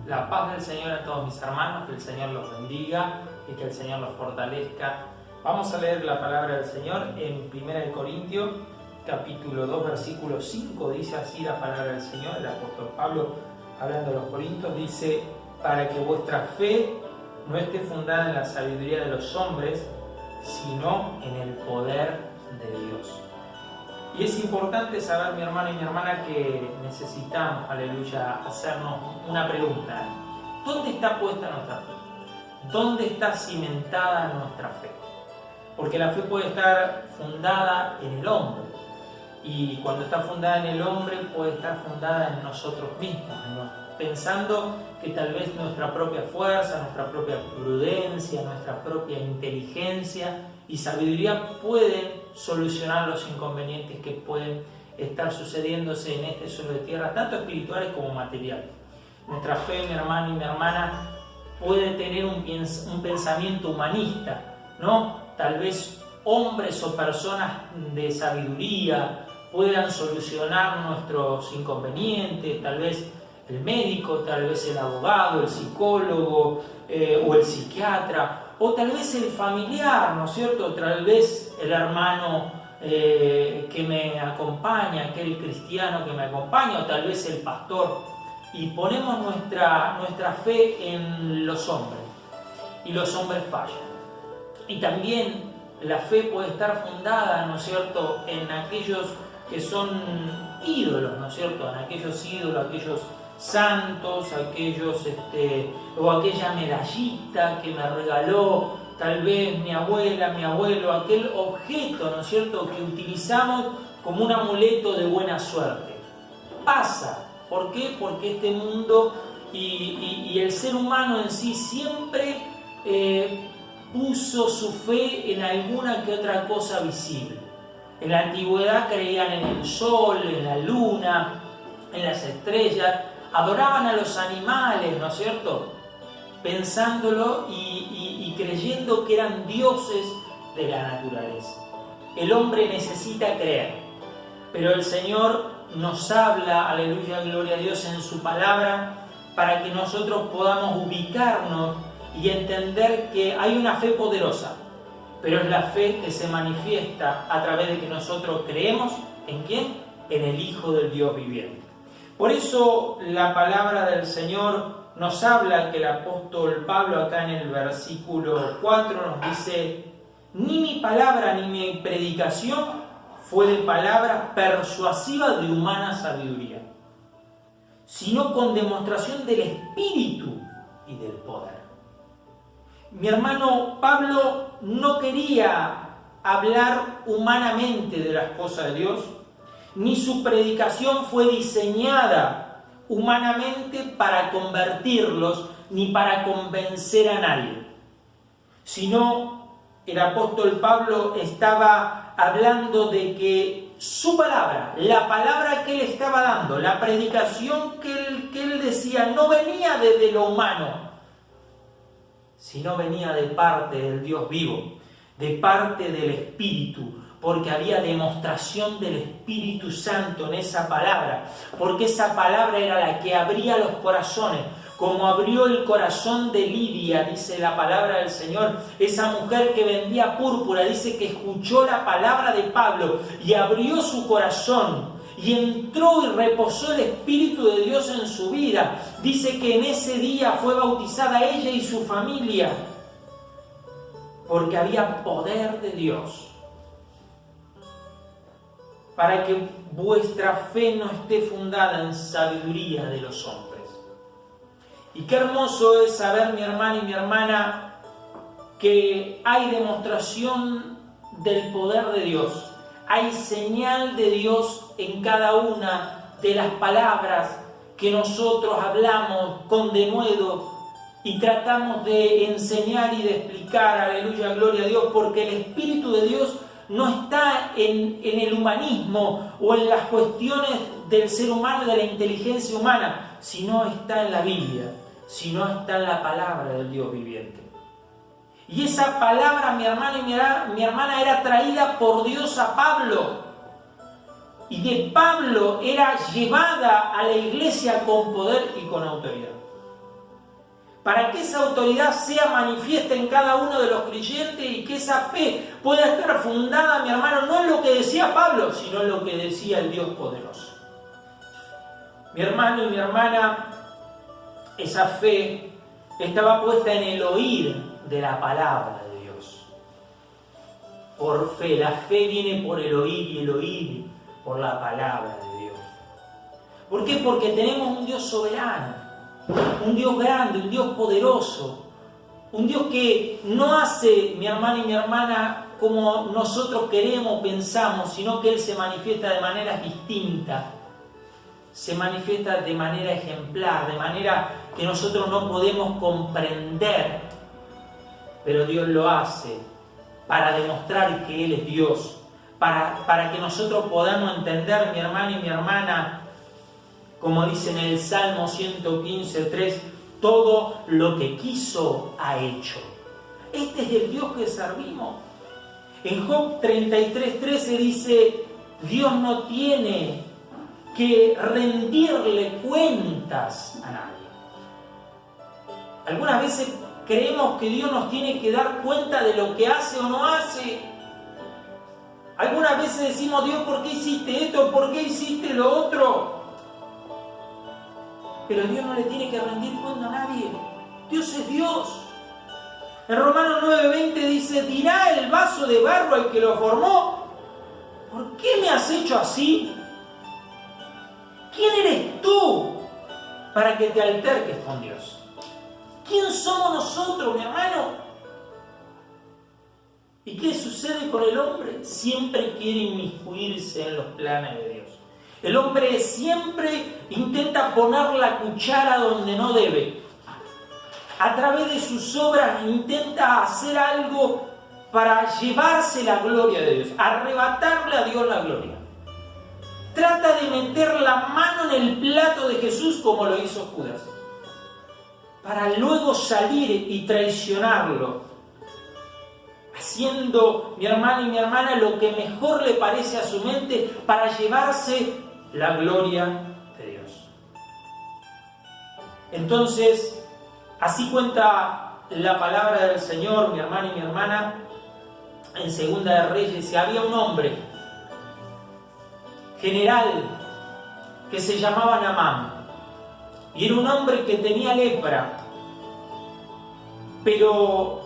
La paz del Señor a todos mis hermanos, que el Señor los bendiga y que el Señor los fortalezca. Vamos a leer la palabra del Señor en 1 Corintios, capítulo 2, versículo 5. Dice así la palabra del Señor, el apóstol Pablo, hablando a los Corintios, dice: para que vuestra fe no esté fundada en la sabiduría de los hombres, sino en el poder de Dios. Y es importante saber, mi hermano y mi hermana, que necesitamos, aleluya, hacernos una pregunta. ¿Dónde está puesta nuestra fe? ¿Dónde está cimentada nuestra fe? Porque la fe puede estar fundada en el hombre. Y cuando está fundada en el hombre, puede estar fundada en nosotros mismos, pensando que tal vez nuestra propia fuerza, nuestra propia prudencia, nuestra propia inteligencia y sabiduría pueden solucionar los inconvenientes que pueden estar sucediéndose en este suelo de tierra, tanto espirituales como materiales. Nuestra fe, mi hermano y mi hermana, puede tener un pensamiento humanista, ¿no? Tal vez hombres o personas de sabiduría puedan solucionar nuestros inconvenientes, tal vez el médico, tal vez el abogado, el psicólogo o el psiquiatra, o tal vez el familiar, ¿no es cierto? Tal vez el hermano que me acompaña, aquel cristiano que me acompaña, o tal vez el pastor. Y ponemos nuestra fe en los hombres, y los hombres fallan. Y también la fe puede estar fundada, ¿no es cierto?, en aquellos que son ídolos, ¿no es cierto?, en aquellos ídolos, aquellos santos, aquellos o aquella medallita que me regaló tal vez mi abuela, mi abuelo, aquel objeto, ¿no es cierto?, que utilizamos como un amuleto de buena suerte. Pasa. ¿Por qué? Porque este mundo y el ser humano en sí siempre puso su fe en alguna que otra cosa visible. En la antigüedad creían en el sol, en la luna, en las estrellas, adoraban a los animales, ¿no es cierto?, pensándolo y creyendo que eran dioses de la naturaleza. El hombre necesita creer, pero el Señor nos habla, aleluya, gloria a Dios, en su palabra, para que nosotros podamos ubicarnos y entender que hay una fe poderosa, pero es la fe que se manifiesta a través de que nosotros creemos ¿en quién? En el Hijo del Dios viviente. Por eso la palabra del Señor nos habla, que el apóstol Pablo acá en el versículo 4 nos dice: ni mi palabra ni mi predicación fue de palabra persuasiva de humana sabiduría, sino con demostración del Espíritu y del poder. Mi hermano Pablo no quería hablar humanamente de las cosas de Dios, ni su predicación fue diseñada humanamente para convertirlos, ni para convencer a nadie, sino el apóstol Pablo estaba hablando de que su palabra, la palabra que él estaba dando, la predicación que él decía, no venía desde lo humano, sino venía de parte del Dios vivo, de parte del Espíritu, porque había demostración del Espíritu Santo en esa palabra, porque esa palabra era la que abría los corazones, como abrió el corazón de Lidia, dice la palabra del Señor, esa mujer que vendía púrpura, dice que escuchó la palabra de Pablo y abrió su corazón y entró y reposó el Espíritu de Dios en su vida. Dice que en ese día fue bautizada ella y su familia, porque había poder de Dios. Para que vuestra fe no esté fundada en sabiduría de los hombres. Y qué hermoso es saber, mi hermano y mi hermana, que hay demostración del poder de Dios. Hay señal de Dios en cada una de las palabras que nosotros hablamos con denuedo y tratamos de enseñar y de explicar, aleluya, gloria a Dios, porque el Espíritu de Dios no está en el humanismo o en las cuestiones del ser humano y de la inteligencia humana, sino está en la Biblia, sino está en la palabra del Dios viviente. Y esa palabra, mi hermano y mi hermana, era traída por Dios a Pablo. Y de Pablo era llevada a la iglesia con poder y con autoridad. para que esa autoridad sea manifiesta en cada uno de los creyentes y que esa fe pueda estar fundada, mi hermano, no en lo que decía Pablo, sino en lo que decía el Dios poderoso. Mi hermano y mi hermana, esa fe estaba puesta en el oír de la palabra de Dios. Por fe, la fe viene por el oír y el oír por la palabra de Dios. ¿Por qué? Porque tenemos un Dios soberano, un Dios grande, un Dios poderoso, un Dios que no hace, mi hermano y mi hermana, como nosotros queremos, pensamos, sino que Él se manifiesta de maneras distintas. Se manifiesta de manera ejemplar, de manera que nosotros no podemos comprender, pero Dios lo hace para demostrar que Él es Dios, para que nosotros podamos entender, mi hermano y mi hermana, como dice en el Salmo 115:3, todo lo que quiso ha hecho. Este es el Dios que servimos. En Job 33:13 dice, Dios no tiene que rendirle cuentas a nadie. Algunas veces creemos que Dios nos tiene que dar cuenta de lo que hace o no hace. Algunas veces decimos, Dios, ¿por qué hiciste esto? ¿Por qué hiciste lo otro? Pero Dios no le tiene que rendir cuenta a nadie. Dios es Dios. En Romanos 9:20 dice, dirá el vaso de barro al que lo formó, ¿por qué me has hecho así? ¿Quién eres tú para que te alterques con Dios? ¿Quién somos nosotros, mi hermano? ¿Y qué sucede con el hombre? Siempre quiere inmiscuirse en los planes de Dios. El hombre siempre intenta poner la cuchara donde no debe. A través de sus obras intenta hacer algo para llevarse la gloria de Dios, arrebatarle a Dios la gloria. Trata de meter la mano en el plato de Jesús como lo hizo Judas, para luego salir y traicionarlo, haciendo, mi hermano y mi hermana, lo que mejor le parece a su mente para llevarse la gloria de Dios. Entonces, así cuenta la palabra del Señor, mi hermano y mi hermana, en Segunda de Reyes, que había un hombre general que se llamaba Naamán, y era un hombre que tenía lepra, pero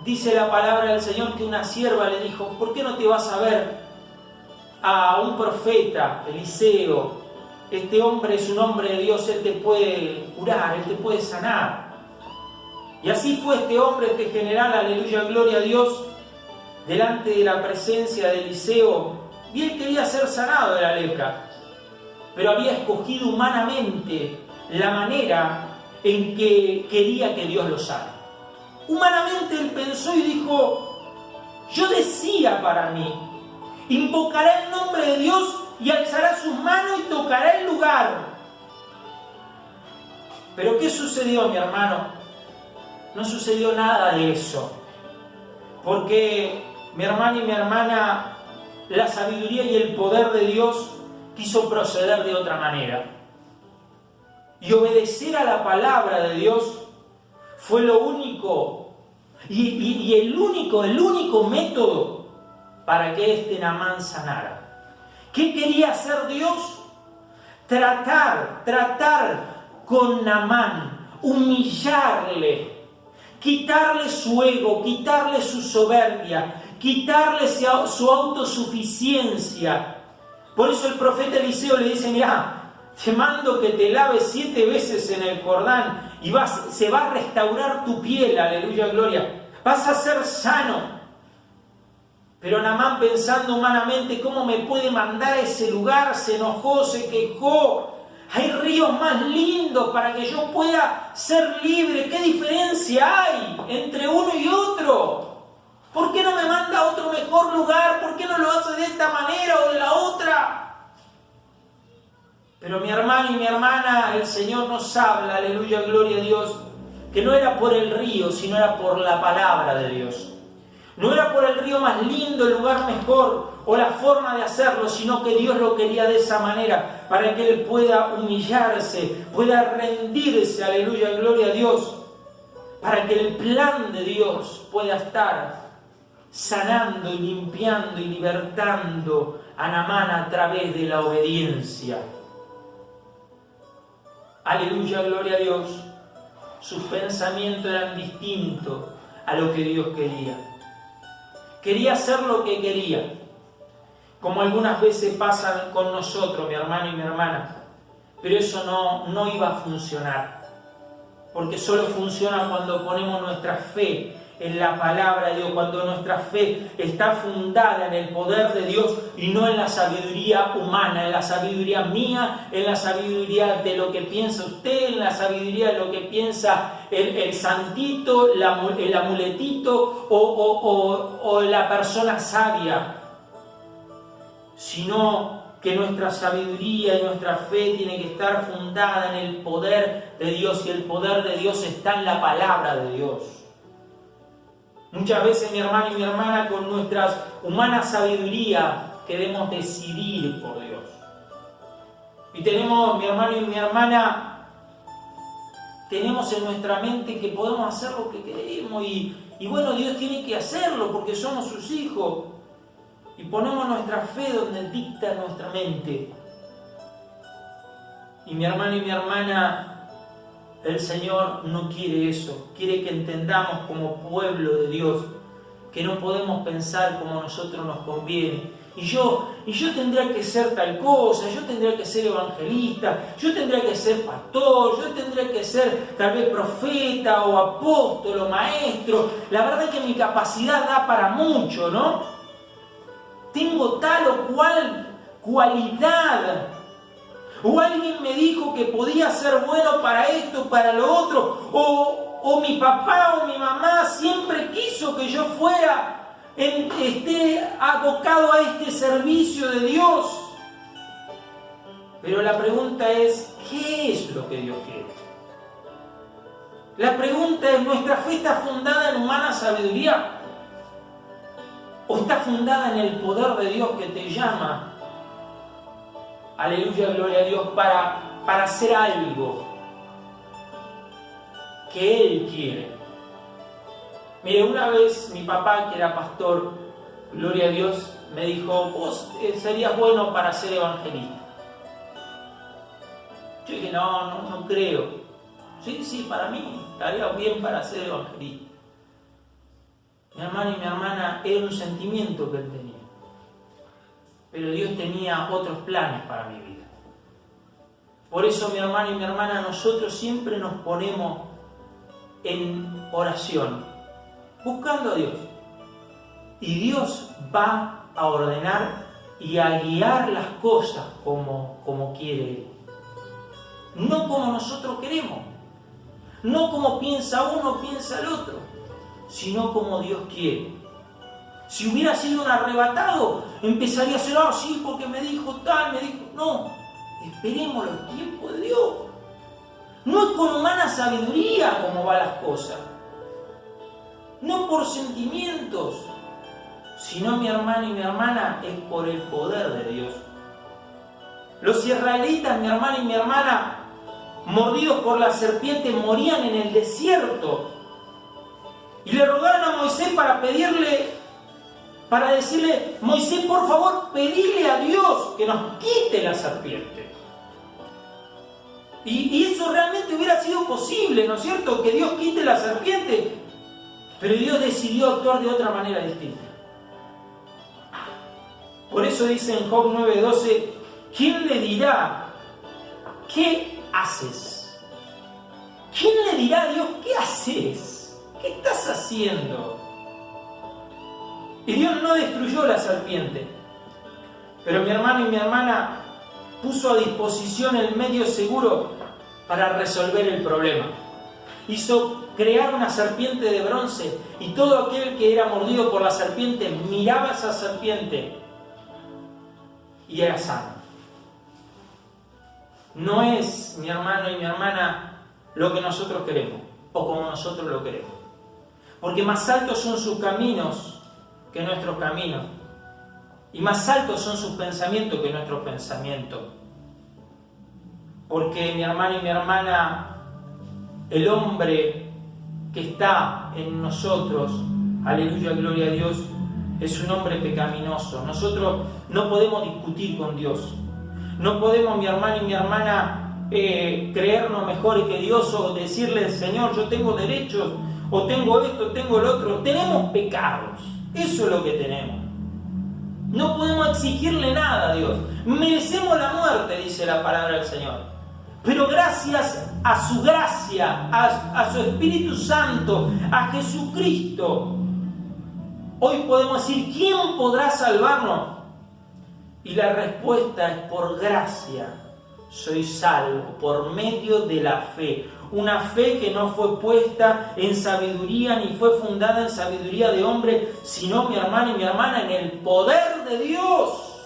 dice la palabra del Señor que una sierva le dijo, ¿por qué no te vas a ver a un profeta, Eliseo? Este hombre es un hombre de Dios, él te puede curar, él te puede sanar. Y así fue este hombre, este general, aleluya, gloria a Dios, delante de la presencia de Eliseo, y él quería ser sanado de la lepra, pero había escogido humanamente la manera en que quería que Dios lo sane. Humanamente él pensó y dijo, yo decía para mí, invocará el nombre de Dios y alzará sus manos y tocará el lugar. Pero ¿qué sucedió, mi hermano? No sucedió nada de eso, porque mi hermano y mi hermana, la sabiduría y el poder de Dios quiso proceder de otra manera. Y obedecer a la palabra de Dios fue lo único y el único método para que este Naamán sanara. ¿Qué quería hacer Dios? Tratar con Naamán, humillarle, quitarle su ego, quitarle su soberbia, quitarle su autosuficiencia. Por eso el profeta Eliseo le dice, mirá, te mando que te laves 7 veces en el Jordán y se va a restaurar tu piel, aleluya, gloria. Vas a ser sano. Pero Naamán, pensando humanamente, ¿cómo me puede mandar a ese lugar? Se enojó, se quejó. Hay ríos más lindos para que yo pueda ser libre. ¿Qué diferencia hay entre uno y otro? ¿Por qué no me manda a otro mejor lugar? ¿Por qué no lo hace de esta manera o de la otra? Pero mi hermano y mi hermana, el Señor nos habla, aleluya, gloria a Dios, que no era por el río, sino era por la palabra de Dios. No era por el río más lindo, el lugar mejor o la forma de hacerlo, sino que Dios lo quería de esa manera, para que Él pueda humillarse, pueda rendirse, aleluya, gloria a Dios, para que el plan de Dios pueda estar sanando y limpiando y libertando a Naamán a través de la obediencia. Aleluya, gloria a Dios. Sus pensamientos eran distintos a lo que Dios quería. Quería hacer lo que quería, como algunas veces pasa con nosotros, mi hermano y mi hermana, pero eso no iba a funcionar, porque solo funciona cuando ponemos nuestra fe en la palabra de Dios, cuando nuestra fe está fundada en el poder de Dios y no en la sabiduría humana, en la sabiduría mía, en la sabiduría de lo que piensa usted, en la sabiduría de lo que piensa el santito, el amuletito o la persona sabia, sino que nuestra sabiduría y nuestra fe tiene que estar fundada en el poder de Dios, y el poder de Dios está en la palabra de Dios. Muchas veces, mi hermano y mi hermana, con nuestra humana sabiduría queremos decidir por Dios. Y tenemos, mi hermano y mi hermana, tenemos en nuestra mente que podemos hacer lo que queremos y bueno, Dios tiene que hacerlo porque somos sus hijos. Y ponemos nuestra fe donde dicta nuestra mente. Y mi hermano y mi hermana, el Señor no quiere eso. Quiere que entendamos como pueblo de Dios que no podemos pensar como a nosotros nos conviene. Y yo tendría que ser tal cosa, yo tendría que ser evangelista, yo tendría que ser pastor, yo tendría que ser tal vez profeta o apóstol o maestro. La verdad es que mi capacidad da para mucho, ¿no? Tengo tal o cual cualidad. O alguien me dijo que podía ser bueno para esto, para lo otro. O mi papá o mi mamá siempre quiso que yo fuera, esté abocado a este servicio de Dios. Pero la pregunta es, ¿qué es lo que Dios quiere? La pregunta es, ¿nuestra fe está fundada en humana sabiduría? ¿O está fundada en el poder de Dios que te llama? Aleluya, gloria a Dios, para hacer algo que Él quiere. Mire, una vez mi papá, que era pastor, gloria a Dios, me dijo, vos serías bueno para ser evangelista. Yo dije, no creo. Sí, para mí estaría bien para ser evangelista. Mi hermano y mi hermana, era un sentimiento que él tenía. Pero Dios tenía otros planes para mi vida. Por eso, mi hermano y mi hermana, nosotros siempre nos ponemos en oración, buscando a Dios. Y Dios va a ordenar y a guiar las cosas como quiere Él. No como nosotros queremos. No como piensa uno, piensa el otro, sino como Dios quiere. Si hubiera sido un arrebatado, empezaría a ser, sí, porque me dijo tal, me dijo... No, esperemos los tiempos de Dios. No es con humana sabiduría como van las cosas. No por sentimientos, sino, mi hermano y mi hermana, es por el poder de Dios. Los israelitas, mi hermano y mi hermana, mordidos por la serpiente, morían en el desierto. Y le rogaron a Moisés para decirle, Moisés, por favor, pedile a Dios que nos quite la serpiente. Y eso realmente hubiera sido posible, ¿no es cierto? Que Dios quite la serpiente. Pero Dios decidió actuar de otra manera distinta. Por eso dice en Job 9:12, ¿quién le dirá, qué haces? ¿Quién le dirá a Dios, qué haces? ¿Qué estás haciendo? Y Dios no destruyó la serpiente, pero mi hermano y mi hermana puso a disposición el medio seguro para resolver el problema. Hizo crear una serpiente de bronce y todo aquel que era mordido por la serpiente miraba a esa serpiente y era sano. No es, mi hermano y mi hermana, lo que nosotros queremos o como nosotros lo queremos, porque más altos son sus caminos que nuestros caminos, y más altos son sus pensamientos que nuestros pensamientos. Porque, mi hermano y mi hermana, el hombre que está en nosotros, aleluya, gloria a Dios, es un hombre pecaminoso. Nosotros no podemos discutir con Dios. No podemos, mi hermano y mi hermana, creernos mejores que Dios o decirle, Señor, yo tengo derechos, o tengo esto, tengo el otro. Tenemos pecados. Eso es lo que tenemos. No podemos exigirle nada a Dios. Merecemos la muerte, dice la palabra del Señor. Pero gracias a su gracia, a su Espíritu Santo, a Jesucristo, hoy podemos decir, ¿quién podrá salvarnos? Y la respuesta es por gracia. Soy salvo por medio de la fe. Una fe que no fue puesta en sabiduría ni fue fundada en sabiduría de hombre, sino, mi hermano y mi hermana, en el poder de Dios.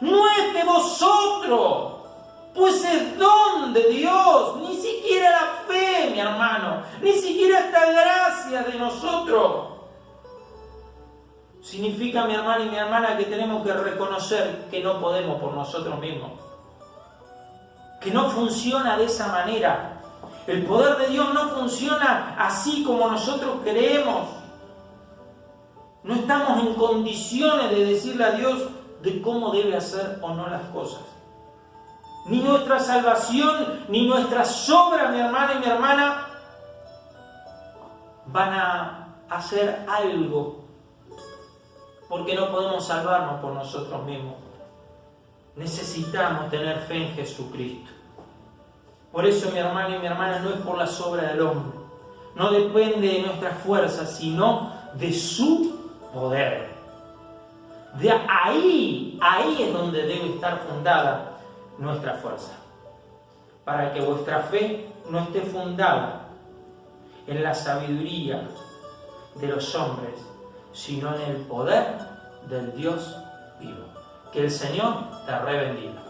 No es de vosotros, pues es don de Dios. Ni siquiera la fe, mi hermano, ni siquiera esta gracia de nosotros. Significa, mi hermano y mi hermana, que tenemos que reconocer que no podemos por nosotros mismos. Que no funciona de esa manera. El poder de Dios no funciona así como nosotros creemos. No estamos en condiciones de decirle a Dios de cómo debe hacer o no las cosas. Ni nuestra salvación, ni nuestras obras, mi hermano y mi hermana, van a hacer algo, porque no podemos salvarnos por nosotros mismos. Necesitamos tener fe en Jesucristo. Por eso, mi hermano y mi hermana, no es por las obras del hombre. No depende de nuestras fuerzas, sino de su poder. De ahí es donde debe estar fundada nuestra fuerza. Para que vuestra fe no esté fundada en la sabiduría de los hombres, sino en el poder del Dios vivo. Que el Señor te rebendiga.